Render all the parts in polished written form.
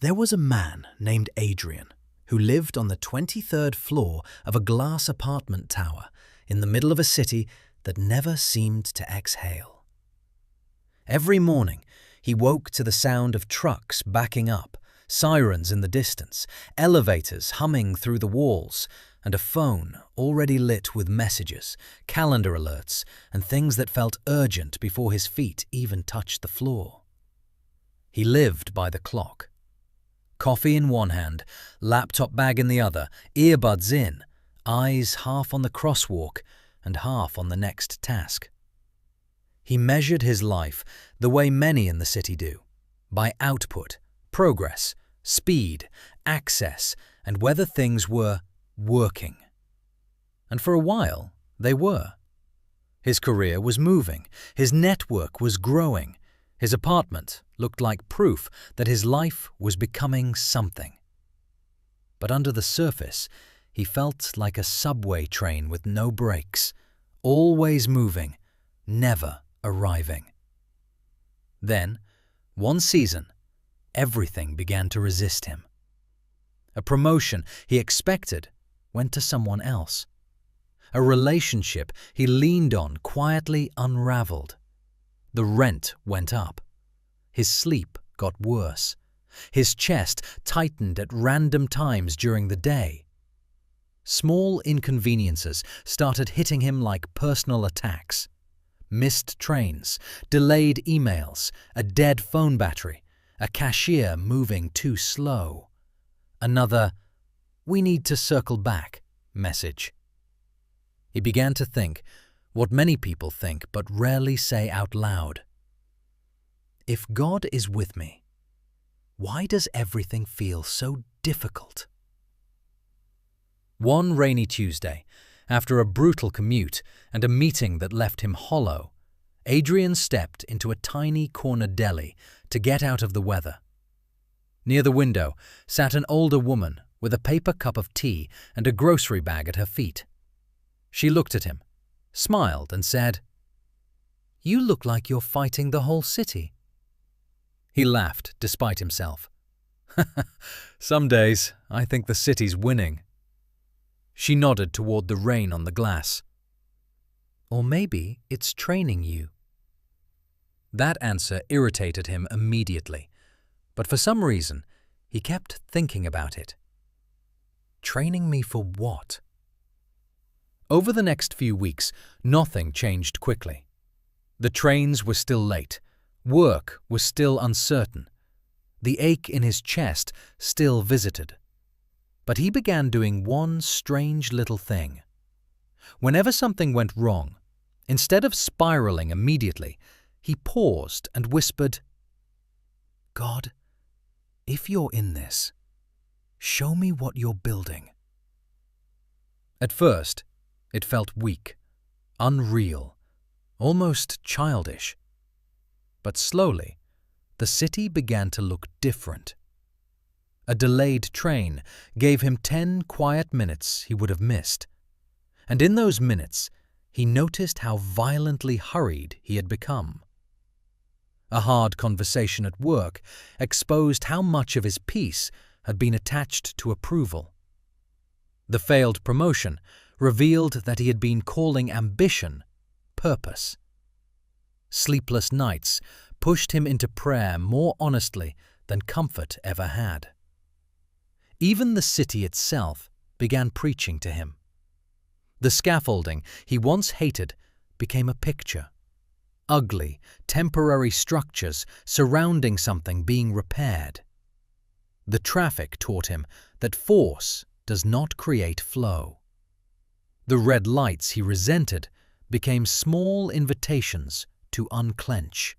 There was a man named Adrian who lived on the 23rd floor of a glass apartment tower in the middle of a city that never seemed to exhale. Every morning, he woke to the sound of trucks backing up, sirens in the distance, elevators humming through the walls, and a phone already lit with messages, calendar alerts, and things that felt urgent before his feet even touched the floor. He lived by the clock. Coffee in one hand, laptop bag in the other, earbuds in, eyes half on the crosswalk and half on the next task. He measured his life the way many in the city do, by output, progress, speed, access, and whether things were working. And for a while, they were. His career was moving, his network was growing, his apartment looked like proof that his life was becoming something. But under the surface, he felt like a subway train with no brakes, always moving, never arriving. Then, one season, everything began to resist him. A promotion he expected went to someone else. A relationship he leaned on quietly unraveled. The rent went up. His sleep got worse. His chest tightened at random times during the day. Small inconveniences started hitting him like personal attacks. Missed trains, delayed emails, a dead phone battery, a cashier moving too slow. Another, "We need to circle back," message. He began to think what many people think but rarely say out loud. If God is with me, why does everything feel so difficult? One rainy Tuesday, after a brutal commute and a meeting that left him hollow, Adrian stepped into a tiny corner deli to get out of the weather. Near the window sat an older woman with a paper cup of tea and a grocery bag at her feet. She looked at him, smiled and said, "You look like you're fighting the whole city." He laughed despite himself. "Some days I think the city's winning." She nodded toward the rain on the glass. "Or maybe it's training you." That answer irritated him immediately, but for some reason he kept thinking about it. Training me for what? Over the next few weeks, nothing changed quickly. The trains were still late, work was still uncertain, the ache in his chest still visited. But he began doing one strange little thing. Whenever something went wrong, instead of spiraling immediately, he paused and whispered, "God, if you're in this, show me what you're building." At first, it felt weak, unreal, almost childish. But slowly, the city began to look different. A delayed train gave him 10 quiet minutes he would have missed. And in those minutes, he noticed how violently hurried he had become. A hard conversation at work exposed how much of his peace had been attached to approval. The failed promotion revealed that he had been calling ambition purpose. Sleepless nights pushed him into prayer more honestly than comfort ever had. Even the city itself began preaching to him. The scaffolding he once hated became a picture. Ugly, temporary structures surrounding something being repaired. The traffic taught him that force does not create flow. The red lights he resented became small invitations to unclench.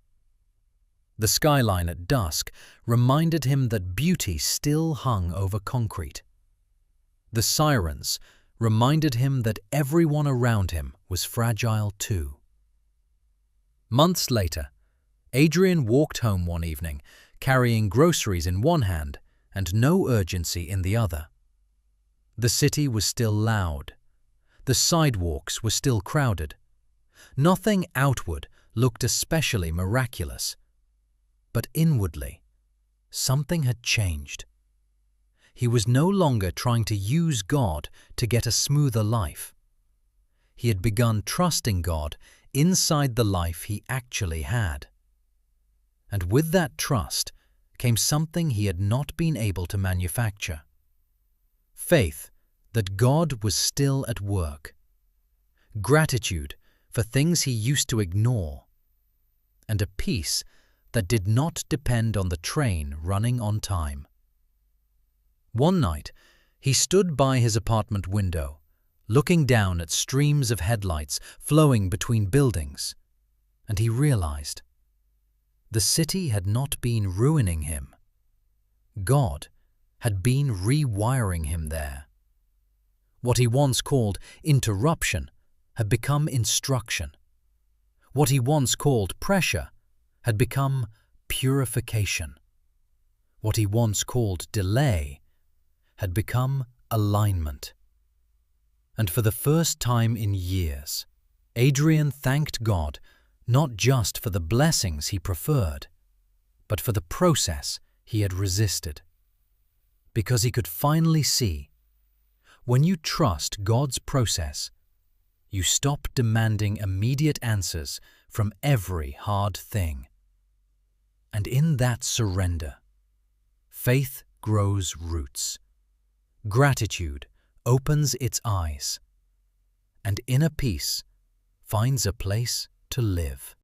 The skyline at dusk reminded him that beauty still hung over concrete. The sirens reminded him that everyone around him was fragile too. Months later, Adrian walked home one evening, carrying groceries in one hand and no urgency in the other. The city was still loud. The sidewalks were still crowded. Nothing outward looked especially miraculous. But inwardly, something had changed. He was no longer trying to use God to get a smoother life. He had begun trusting God inside the life he actually had. And with that trust came something he had not been able to manufacture. Faith that God was still at work. Gratitude for things he used to ignore. And a peace that did not depend on the train running on time. One night, he stood by his apartment window, looking down at streams of headlights flowing between buildings, and he realized the city had not been ruining him. God had been rewiring him there. What he once called interruption had become instruction. What he once called pressure had become purification. What he once called delay had become alignment. And for the first time in years, Adrian thanked God not just for the blessings he preferred, but for the process he had resisted. Because he could finally see, when you trust God's process, you stop demanding immediate answers from every hard thing. And in that surrender, faith grows roots. Gratitude opens its eyes, and inner peace finds a place to live.